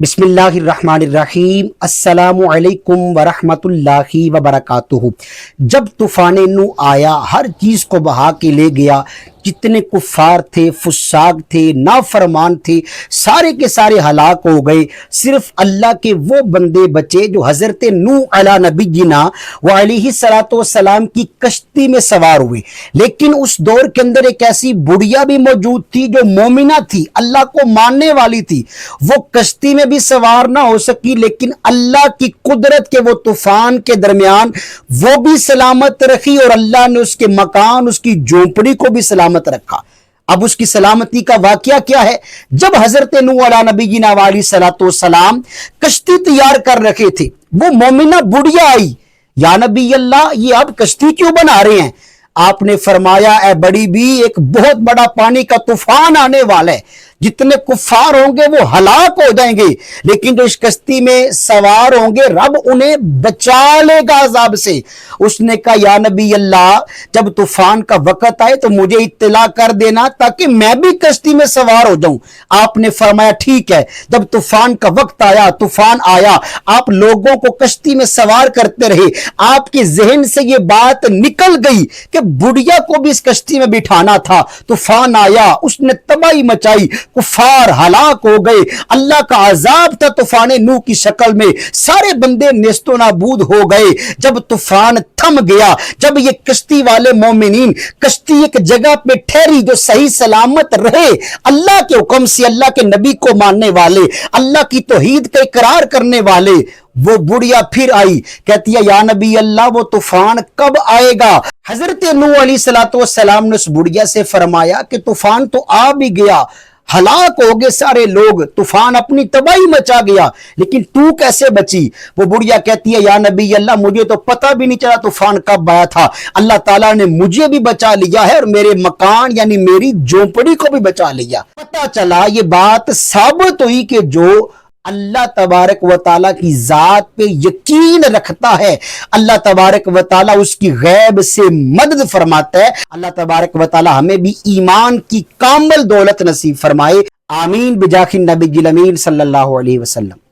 بسم اللہ الرحمن الرحیم، السلام علیکم ورحمۃ اللہ وبرکاتہ۔ جب طوفان نو آیا، ہر چیز کو بہا کے لے گیا۔ جتنے کفار تھے، فساق تھے، نافرمان تھے، سارے کے سارے ہلاک ہو گئے۔ صرف اللہ کے وہ بندے بچے جو حضرت نوح علی نبینا وعلیہ الصلوۃ والسلام کی کشتی میں سوار ہوئے۔ لیکن اس دور کے اندر ایک ایسی بڑھیا بھی موجود تھی جو مومنہ تھی، اللہ کو ماننے والی تھی۔ وہ کشتی میں بھی سوار نہ ہو سکی، لیکن اللہ کی قدرت کے وہ طوفان کے درمیان وہ بھی سلامت رکھی، اور اللہ نے اس کے مکان، اس کی جھونپڑی کو بھی سلامت رکھا۔ اب اس کی سلامتی کا واقعہ کیا ہے؟ جب حضرت نوح علیہ نبینا علیہ الصلوۃ والسلام کشتی تیار کر رکھے تھے، وہ مومنہ بڑھیا آئی، یا نبی اللہ یہ آپ کشتی کیوں بنا رہے ہیں؟ آپ نے فرمایا، اے بڑی بھی، ایک بہت بڑا پانی کا طوفان آنے والا ہے، جتنے کفار ہوں گے وہ ہلاک ہو جائیں گے، لیکن جو اس کشتی میں سوار ہوں گے رب انہیں بچا لے گا عذاب سے۔ اس نے کہا، یا نبی اللہ جب طوفان کا وقت آئے تو مجھے اطلاع کر دینا تاکہ میں بھی کشتی میں سوار ہو جاؤں۔ آپ نے فرمایا ٹھیک ہے۔ جب طوفان کا وقت آیا، طوفان آیا، آپ لوگوں کو کشتی میں سوار کرتے رہے۔ آپ کے ذہن سے یہ بات نکل گئی کہ بڑھیا کو بھی اس کشتی میں بٹھانا تھا۔ طوفان آیا، اس نے تباہی مچائی، کفار ہلاک ہو گئے، اللہ کا عذاب تھا طوفان نوح کی شکل میں، سارے بندے نیست و نابود ہو گئے۔ جب طوفان تھم گیا، جب یہ کشتی والے مومنین کشتی ایک جگہ پہ ٹھہری جو صحیح سلامت رہے، اللہ کے حکم سے، اللہ کے نبی کو ماننے والے، اللہ کی توحید کا اقرار کرنے والے، وہ بڑھیا پھر آئی، کہتی ہے، یا نبی اللہ وہ طوفان کب آئے گا؟ حضرت نوح علیہ الصلوۃ والسلام نے اس بڑھیا سے فرمایا کہ طوفان تو آ بھی گیا، ہلاک ہو گئے سارے لوگ، طوفان اپنی تباہی مچا گیا، لیکن تو کیسے بچی؟ وہ بڑھیا کہتی ہے، یا نبی اللہ مجھے تو پتہ بھی نہیں چلا طوفان کب آیا تھا، اللہ تعالیٰ نے مجھے بھی بچا لیا ہے اور میرے مکان یعنی میری جھونپڑی کو بھی بچا لیا۔ پتہ چلا، یہ بات ثابت ہوئی کہ جو اللہ تبارک و تعالیٰ کی ذات پہ یقین رکھتا ہے، اللہ تبارک و تعالیٰ اس کی غیب سے مدد فرماتا ہے۔ اللہ تبارک و تعالیٰ ہمیں بھی ایمان کی کامل دولت نصیب فرمائے، آمین، بجاہ النبی الامین صلی اللہ علیہ وسلم۔